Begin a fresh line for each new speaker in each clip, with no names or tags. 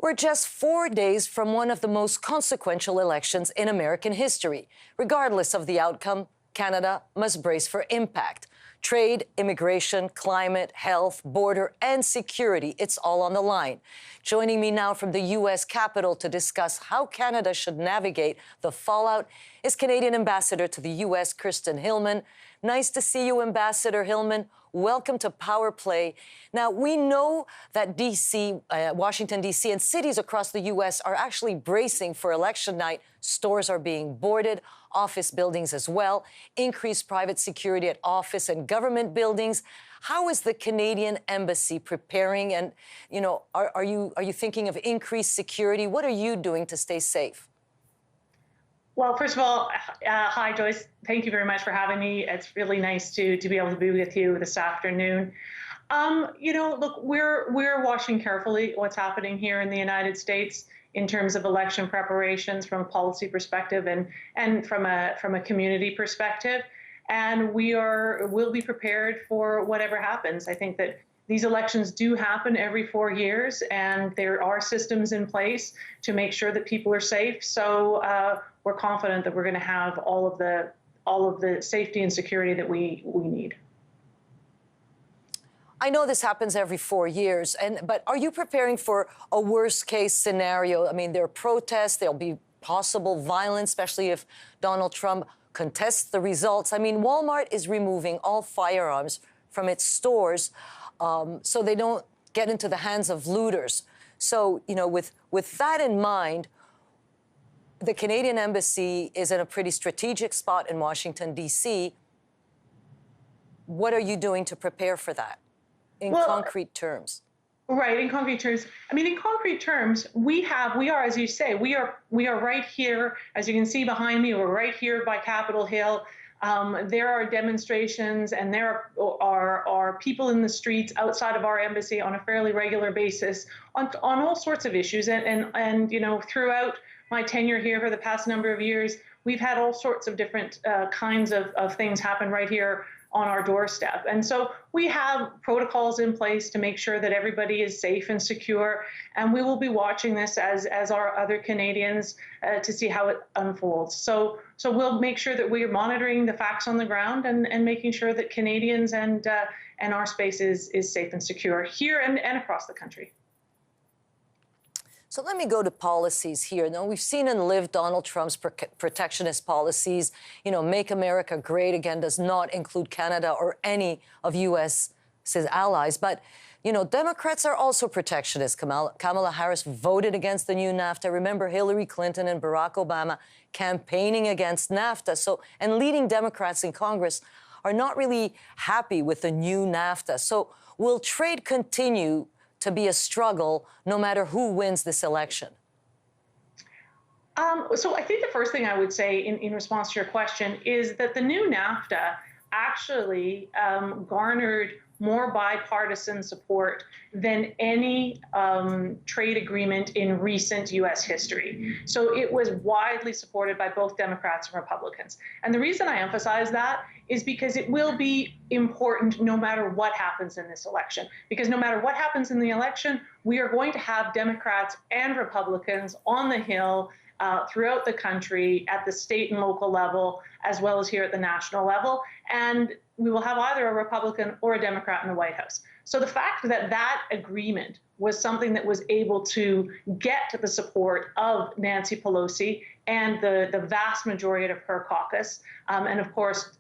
We're just 4 days from one of the most consequential elections in American history. Regardless of the outcome, Canada must brace for impact. Trade, immigration, climate, health, border, and security, it's all on the line. Joining me now from the U.S. Capitol to discuss how Canada should navigate the fallout is Canadian Ambassador to the U.S., Kirsten Hillman. Nice to see you, Ambassador Hillman. Welcome to Power Play. Now, we know that Washington, D.C., and cities across the U.S. are actually bracing for election night. Stores are being boarded, office buildings as well, increased private security at office and government buildings. How is the Canadian Embassy preparing? And, you know, are you thinking of increased security? What are you doing to stay safe?
Well, first of all, hi, Joyce. Thank you very much for having me. It's really nice to be able to be with you this afternoon. Look, we're watching carefully what's happening here in the United States in terms of election preparations from a policy perspective and from a community perspective. And we'll be prepared for whatever happens. I think that these elections do happen every 4 years, and there are systems in place to make sure that people are safe. So we're confident that we're going to have all of the safety and security that we need.
I know this happens every 4 years, but are you preparing for a worst-case scenario? I mean, there are protests, there'll be possible violence, especially if Donald Trump contests the results. I mean, Walmart is removing all firearms from its stores so they don't get into the hands of looters. So, you know, with that in mind, the Canadian Embassy is in a pretty strategic spot in Washington, D.C. What are you doing to prepare for that in concrete terms?
Right, in concrete terms. I mean, in concrete terms, we are, as you say, we are right here. As you can see behind me, we're right here by Capitol Hill. There are demonstrations, and there are people in the streets outside of our embassy on a fairly regular basis on all sorts of issues. And you know, throughout my tenure here for the past number of years, we've had all sorts of different kinds of things happen right here on our doorstep. And so we have protocols in place to make sure that everybody is safe and secure. And we will be watching this as are other Canadians to see how it unfolds. So we'll make sure that we are monitoring the facts on the ground and making sure that Canadians and our space is safe and secure here and across the country.
So let me go to policies here. Now, we've seen and lived Donald Trump's protectionist policies. You know, Make America Great Again does not include Canada or any of U.S.'s allies. But, you know, Democrats are also protectionist. Kamala Harris voted against the new NAFTA. Remember Hillary Clinton and Barack Obama campaigning against NAFTA. So, and leading Democrats in Congress are not really happy with the new NAFTA. So will trade continue to be a struggle no matter who wins this election?
So I think the first thing I would say in response to your question is that the new NAFTA actually garnered more bipartisan support than any trade agreement in recent U.S. history. So it was widely supported by both Democrats and Republicans. And the reason I emphasize that is because it will be important no matter what happens in this election. Because no matter what happens in the election, we are going to have Democrats and Republicans on the Hill throughout the country at the state and local level, as well as here at the national level. And we will have either a Republican or a Democrat in the White House. So the fact that that agreement was something that was able to get to the support of Nancy Pelosi and the vast majority of her caucus, and of course,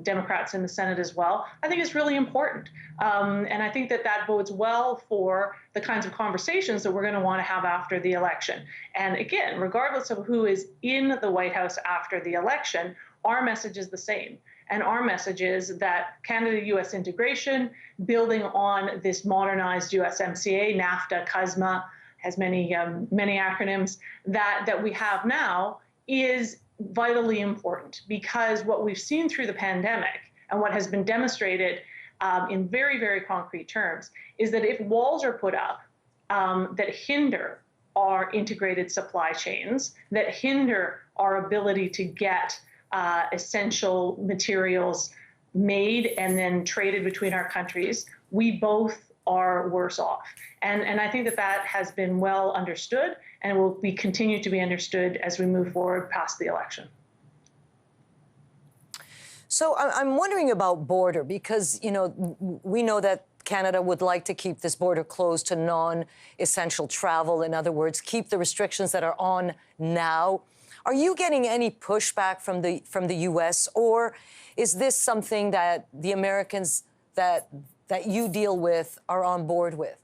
Democrats in the Senate as well, I think is really important. And I think that bodes well for the kinds of conversations that we're going to want to have after the election. And again, regardless of who is in the White House after the election, our message is the same. And our message is that Canada-U.S. integration, building on this modernized USMCA, NAFTA, CUSMA, has many acronyms, that we have now is vitally important, because what we've seen through the pandemic and what has been demonstrated in very, very concrete terms is that if walls are put up that hinder our integrated supply chains, that hinder our ability to get essential materials made and then traded between our countries, we both are worse off. And I think that that has been well understood and will be continue to be understood as we move forward past the election.
So I'm wondering about border because, you know, we know that Canada would like to keep this border closed to non-essential travel. In other words, keep the restrictions that are on now. Are you getting any pushback from the U.S., or is this something that the Americans that you deal with are on board with?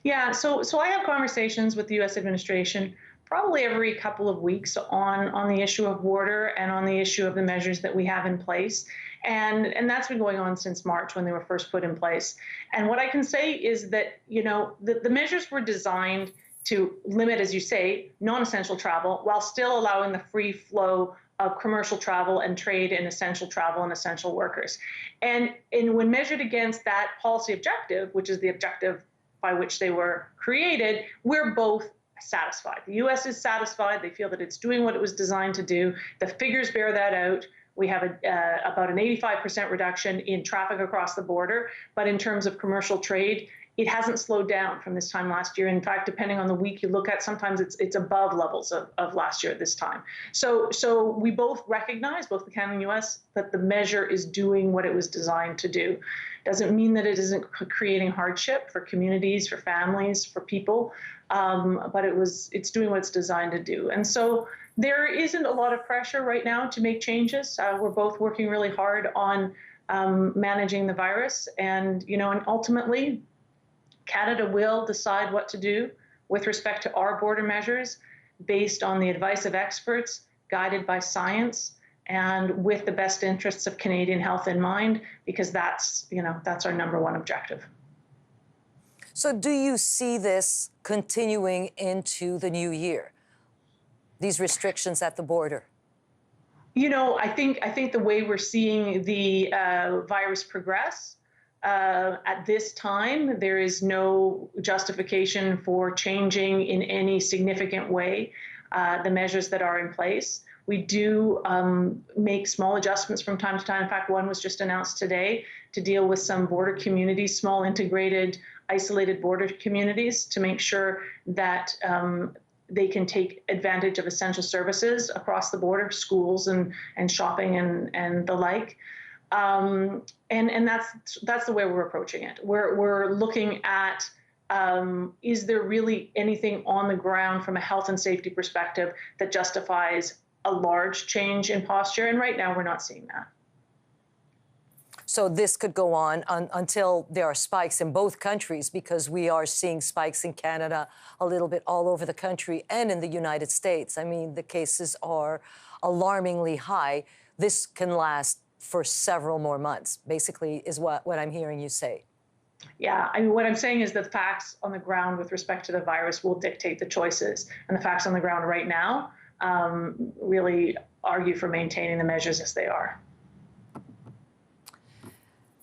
Yeah, so I have conversations with the U.S. administration probably every couple of weeks on the issue of border and on the issue of the measures that we have in place. And that's been going on since March when they were first put in place. And what I can say is that, you know, the measures were designed to limit, as you say, non-essential travel while still allowing the free flow of commercial travel and trade and essential travel and essential workers. And when measured against that policy objective, which is the objective by which they were created, we're both satisfied. The U.S. is satisfied. They feel that it's doing what it was designed to do. The figures bear that out. We have about an 85% reduction in traffic across the border, but in terms of commercial trade, it hasn't slowed down from this time last year. In fact, depending on the week you look at, sometimes it's above levels of last year at this time. So we both recognize, both the Canada and U.S., that the measure is doing what it was designed to do. Doesn't mean that it isn't creating hardship for communities, for families, for people, but it's doing what it's designed to do. And so there isn't a lot of pressure right now to make changes. We're both working really hard on managing the virus, and ultimately, Canada will decide what to do with respect to our border measures based on the advice of experts, guided by science, and with the best interests of Canadian health in mind, because that's our number one objective.
So do you see this continuing into the new year, these restrictions at the border?
I think the way we're seeing the virus progress, at this time, there is no justification for changing in any significant way the measures that are in place. We do make small adjustments from time to time. In fact, one was just announced today to deal with some border communities, small integrated, isolated border communities, to make sure that they can take advantage of essential services across the border, schools and shopping and the like. And that's the way we're approaching it. We're looking at, is there really anything on the ground from a health and safety perspective that justifies a large change in posture? And right now, we're not seeing that.
So this could go on until there are spikes in both countries, because we are seeing spikes in Canada a little bit all over the country and in the United States. I mean, the cases are alarmingly high. This can last for several more months, basically, is what I'm hearing you say.
Yeah, I mean, what I'm saying is the facts on the ground with respect to the virus will dictate the choices. And the facts on the ground right now really argue for maintaining the measures as they are.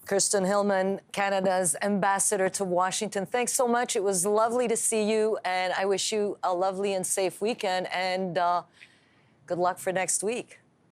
Kirsten Hillman, Canada's ambassador to Washington, thanks so much. It was lovely to see you, and I wish you a lovely and safe weekend, and good luck for next week.